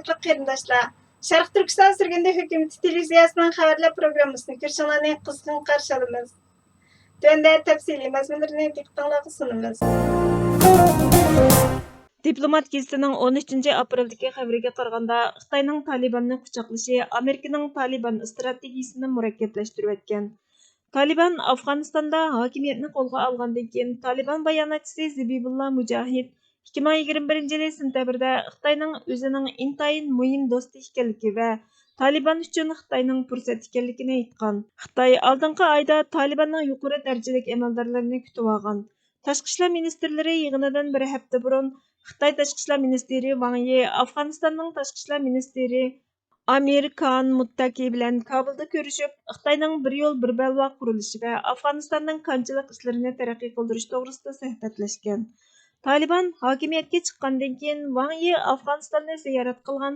Hürmetli qarindoshlar, Sharq Turkiston Sirgindi Hökumeti televiziyasining xabarlar programmasini ko'rishinglarni qizg'in qarshi olamiz. Tunda tafsiliy mazmunlarni diqqatingizga sunamiz. Diplomat gazetining 13 apreldagi xabariga qaraganda, Xitoyning Talibanni quchoqlashi Amerikaning Taliban strategiyasini murakkablashtirib o'tgan. Taliban Afg'onistonda hokimiyatni qo'lga olgandan keyin Taliban bayonotchisi Zabihulloh Mujahid 2021 yil sentabrda Xitoyning o'zining intayin muhim do'sti ekanligi va Taliban uchun Xitoyning fursat ekanligini aytgan. Xitoy oldingi oyda Talibanning yuqori darajalik amaldorlarini kutib olgan. Tashqi ishlar ministrlari yig'inidan bir hafta burun Xitoy tashqi ishlar ministri Wang Yi Afg'onistonning tashqi ishlar ministri Amir Khan Muttaqi bilan Kabulda ko'rishib, Xitoyning bir yo'l bir balvoq qurilishi va Afg'onistonning qanchalik ishlarini taraqqiy qildirish to'g'risida suhbatlashgan. Taliban hokimiyatga chiqqandan keyin Wang Yi Afg'onistonni ziyorat qilgan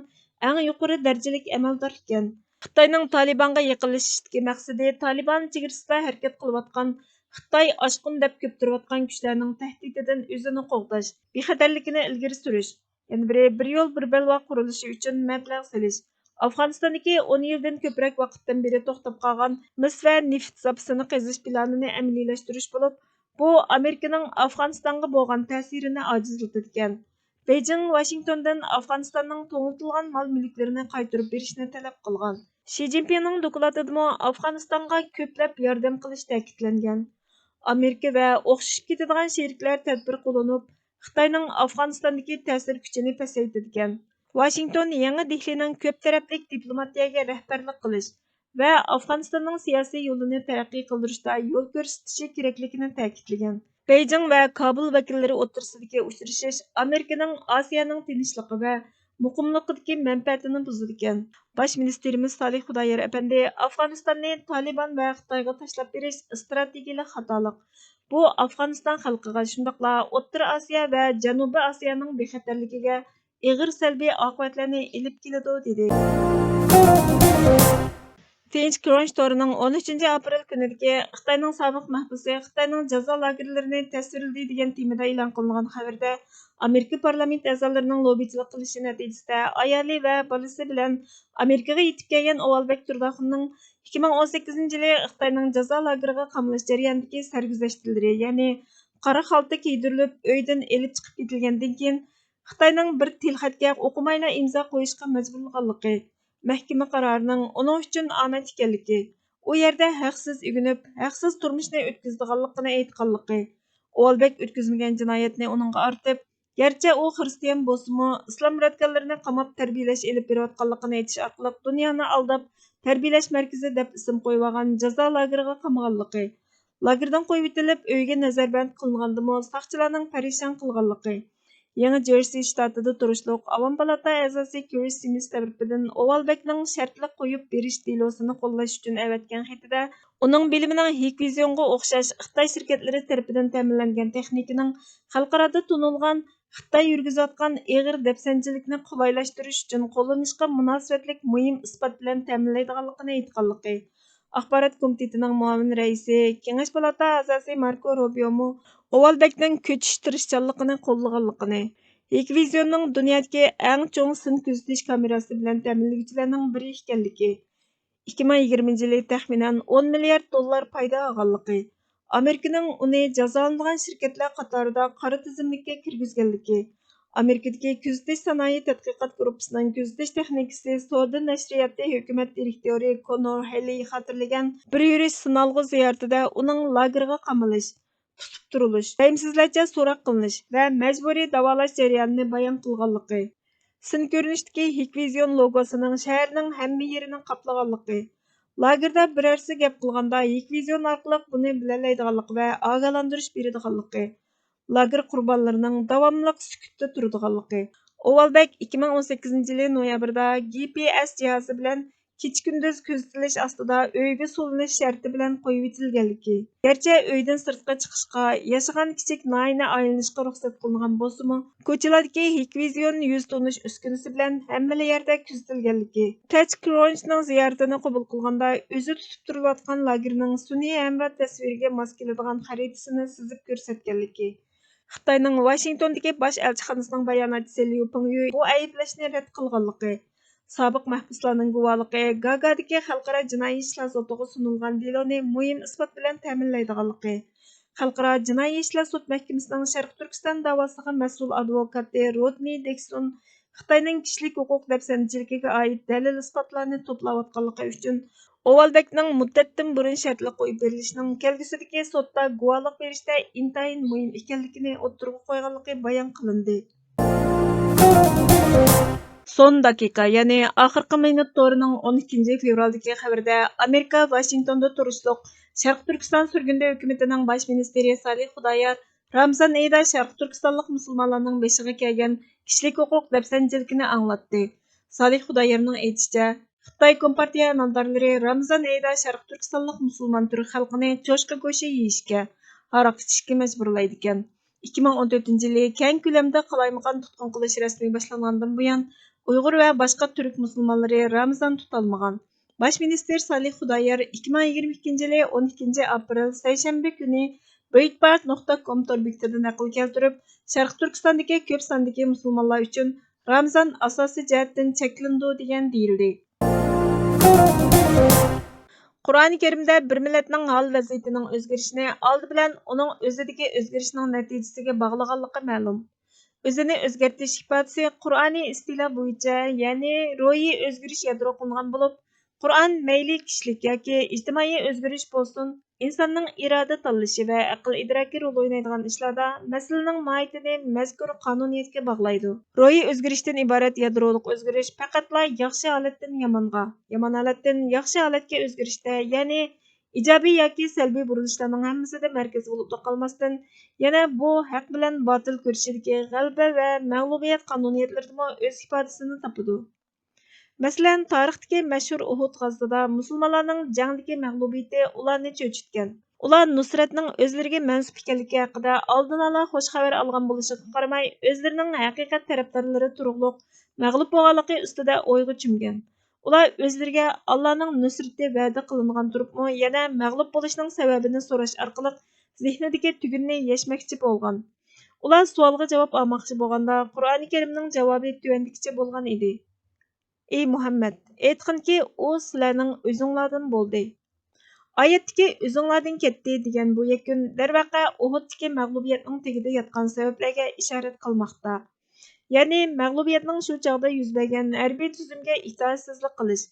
eng yuqori darajalik amaldor ekan. Xitoyning Talibanga yaqinlashishdagi maqsadi Taliban chegarasida harakat qilayotgan Xitoy oshqin deb ko'ptirayotgan kuchlarning tahdididan o'zini qo'g'dash, bexatarligini ilgari surish, yana bir yo'l bir balvoq qurilishi uchun mablag' solish. Afg'onistondagi 10 yildan ko'proq vaqtdan beri to'xtab qolgan mis va neft zapasini qazish planini amaliylashtirish bo'lib, bu Amerikaning Afg'onistonga bo'lgan ta'sirini ojizlatadigan. Beijing Washingtondan Afg'onistonning to'ng'itilgan mol-mulklarini qaytarib berishni talab qilgan. Shi Jinpingning dokladida Afg'onistonga ko'plab yordam qilish ta'kidlangan. Amerika va o'xshashib ketadigan sheriklar tadbir qo'llanib, Xitoyning Afg'onistondagi ta'sir kuchini pasaytirgan. Washington yangi Dehlining ko'p tarafli diplomatiyaga rahbarlik qilish va Afg'onistonning siyosiy yo'lini taraqqiy qildirishda yo'l ko'rsatishi kerakligini ta'kidlagan. Beijing va Kabul vakillari o'rtasidagi uchrashish Amerikaning Osiyoning tinchligi va muqimligidagi manfaatini buzadigan. Bosh ministerimiz Salih Xudoyor apandi Afg'onistonni Taliban va Xitoyga tashlab berish strategiyalik xatolik. Bu Afg'oniston xalqiga shundaqla O'rta Osiyo va Janubiy Osiyoning bexatarligiga ig'ir salbiy oqibatlarni ilib keladi dedi. Finch Crunch torining 13 aprel kunidagi Xitoyning sobiq mahbusi Xitoyning jazo lagerlarini tasvirladi degan temada e'lon qilingan xabarda Amerika parlament a'zolarining lobbichilik qilishi natijasida ayoli va bolasi bilan Amerikaga yetib kelgan Ovalbek Turdoxonning 2018 yili Xitoyning jazo lageriga qamalish jarayonidagi sarguzashtlari, ya'ni qora xalta kiydirilib uydan elib chiqib ketilgandan keyin Xitoyning bir tilxatga o'qimayla imzo qo'yishga majburlanganligi, mahkama qarorining uning uchun omad ekanligi, u yerda haqsiz ugunib, haqsiz turmushni o'tkazdiganligini aytganligi, Ovalbek o'tkazmagan jinoyatni uningga ortib, garchi u xristian bo'lsa-mu, islom radikallarini qamab tarbiyalash elib berayotganligini aytish orqali dunyoni aldab tarbiyalash markazi deb ism qo'yib olgan jazo lageriga qamaganligi, lagerdan qo'yib etilib uyga nazarband qilingandimu soqchilarning parishon qilganligi. Yangi Jersey shtatida turishliq Avam palata a'zosi Chris Sims tarafidan Ovalbekning shartli qo'yib berish delosini qo'llash uchun avatgan xatida uning bilimining Hikvizionga o'xshash Xitoy shirkatlari tarafidan ta'minlangan texnikaning xalqarada tunilgan Xitoy yurgizayotgan ig'ir dafsanchilikni qulaylashtirish uchun qo'llanishga munosabatlik muhim isbot bilan ta'minlaydiganligini aytganligi. Axborot komitetining muavin raisi, Kengash palata a'zosi Marko Rubio'mu Ovalbekning ko'chish tirishchanligini qo'llaganligini, Hikvizionning dunyodagi eng cho'ng sim kuzatish kamerasi bilan ta'minlovchilarning biri ekanligi, 2020 yili taxminan 10 milliard dollar foyda olganligi, Amerikaning uni jazolangan shirkatlar qatorida qora tizimlikka kirgizganligi, Amerikadagi kuzatish sanoat tadqiqot gruppasining kuzatish texnikasi Soda nashriyati hukumat direktori Conor Haley xotirlagan bir yurish sinalg'u ziyoratida uning lagerga qamalish, tutib turilish, rəhimsizlarcha so'roq qilinish va majburiy davolash jarayonini bayon qilganligi, sin ko'rinishdagi Hikvizion logosining shaharning hamma yerini qoplaganligi, lagerda birarsi gap qilganda Hikvizion orqali buni bilalaydiganligi va ogohlantirish beradiganligi, lager qurbonlarining davomliq sukutda turadiganligi. Ovalbek 2018 yili noyabrda GPS jihozi bilan kecha-kunduz kuzatilish ostida uyga solinish sharti bilan qo'yib etilganligi. Garchi uydan sirtqa chiqishga, yashagan kichik noyini aylanishga ruxsat qilingan bo'lsa-mu, ko'chalardagi Hikvizion yuz tunish uskunasi bilan hamma yerda kuzatilganligi. Tech Crunchning ziyoratini qabul qilganda o'zi tutib turilayotgan lagerning sun'iy hamroh tasviriga mos keladigan xaritasini sizib ko'rsatganligi. Xitoyning Washingtondagi bosh elchixonasining bayonotchisi Liu Pengyu bu ayblashni rad qilganligi, sobiq mahbuslarning guvohligi Gagadagi xalqaro jinoiy ishlar sotiga sunilgan deloni muhim isbot bilan ta'minlaydiganligi, xalqaro jinoiy ishlar sud mahkamasining Sharq Turkiston davosiga mas'ul advokati Rodni Dekson Xitoyning kishilik huquq dafsanchiligiga oid dalil isbotlarni to'playotganligi uchun Ovaldakning muddatdan burun shartli qo'yib berilishining kelgusidagi sotda guvohlik berishda intayin muhim ekanligini o'ttirg'a qo'yganligi bayon qilindi. Son daqiqa, ya'ni oxirgi minut to'rining 12 fevraldagi xabarida Amerika Washingtonda turishliq Sharq Turkiston surgunda hukumatining bosh ministri Salih Xudoyor Ramzan oyida Sharq Turkistonlik musulmonlarning beshiga kelgan kishilik huquq dafsanchiligini anglatdi. Salih Xudoyorning aytishicha, Xitoy Kompartiya amaldorlari Ramzan oyida Sharq Turkistonlik musulmon turk xalqini cho'chqa go'shi yeyishga, aroq ichishga majburlaydi ekan. 2014 yili keng ko'lamda qalaymaqon tutqun qilish rasmiy boshlangandan buyon Uyg'ur va boshqa turk musulmonlari Ramazon tutolmagan. Bosh minister Salih Xudoyor 2022 yili 12 aprel seshanba kuni Breitbart.com tor bekatida naql keltirib, Sharq Turkistondagi ko'p sondagi musulmonlar uchun Ramazon asosiy jihatdan cheklandi degan deyildi. Qur'oni Karimda bir millatning hol vaziyatining o'zgarishini oldi bilan uning o'zidagi o'zgarishning natijasiga bog'laganligi ma'lum. O'zini o'zgartirish ifodasi Qur'oniy istilah bo'yicha, ya'ni ro'yi o'zgarish yadro qilingan bo'lib, Qur'on mayli kishilik yoki ijtimoiy o'zgarish bo'lsin, insonning iroda tanlashi va aql idroki rol o'ynaydigan ishlarda masalaning mohiyatini mazkur qonuniyatga bog'laydi. Ro'yi o'zgarishdan iborat yadroliq o'zgarish faqatla yaxshi holatdan yomonga, yomon holatdan yaxshi holatga o'zgarishda, ya'ni ijobiy yoki salbiy burilishlarning hammasida markaz bo'lib qolmasdan, yana bu haq bilan botil kurashidagi g'alaba va mag'lubiyat qonuniyatlaridami o'z ifodasini topadi. Masalan, tarixdagi mashhur Uhud g'azotida musulmonlarning jangdagi mag'lubiyati ularni cho'chitgan. Ular Nusratning o'zlariga mansub ekanligi haqida oldin ola xush xabar olgan bo'lishiga qaramay, o'zlarining haqiqat tarafdorlari turug'liq mag'lub bo'lganligi ustida o'yga cho'mgan. Ular o'zlariga Allohning nusrati va'da qilingan turibmi, yana mag'lub bo'lishning sababini so'rash orqali zehnidagi tugunni yechmoqchi bo'lgan. Ular savolga javob olmoqchi bo'lganda, Qur'oni Karimning javobi tuvandikicha bo'lgan edi. Ey Muhammad, aytqinki, u sizlarning o'zinglardan bo'ldi. Oyatdagi o'zinglardan ketdi degan bu yakun darvaqa Uhuddagi mag'lubiyatning tagida yotgan sabablarga ishorat qilmoqda. Ya'ni mag'lubiyatning shu chog'da yuz bergan harbiy tuzumga itoatsizlik qilish.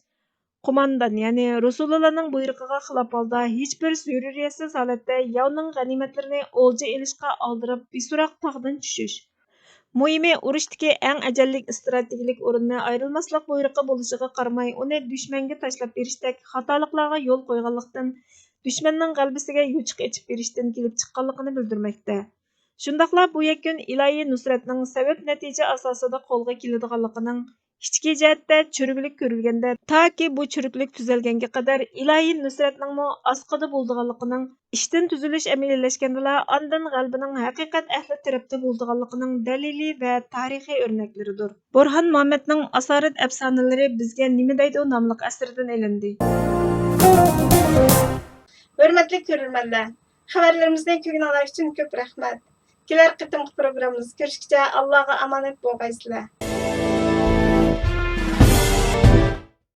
Qo'mondan, ya'ni Rasulullohning buyrug'iga xilof holda hech bir zururiyatsiz holatda yovning g'animatlarini o'lja elishga oldirib, beso'roq tog'dan tushish. Muhimi, urushdagi eng ajallik strategik o'rinni ayrilmaslik buyrug'i bo'lishiga qaramay, uni dushmanga tashlab berishdek xatoliklarga yo'l qo'yganlikdan, dushmanning g'albisiga yuchuq ichib berishdan kelib chiqqanligini bildirmoqda. Shundaqla bu yakun ilohiy nusratning sabab-natija asosida qo'lga keladiganligining ichki jihatda churuklik ko'rilganda, toki bu churuklik tuzalganga qadar ilohiy nusratning asqida bo'ldiganligining, ishdan tuzilish amaliyalashgandala ondan g'albining haqiqat ahli tarafda bo'ldiganligining dalili va tarixiy o'rnaklaridir. Burhan Muhammadning Asorat afsonalari bizga nima deydi nomli asridan ilindi. Hurmatli ko'ruvchilar, xabarlarimizni ko'rganlar uchun ko'p rahmat. Kelar qitimqi programmamizda ko'rishguncha Allohga omonat bo'lgaysizlar.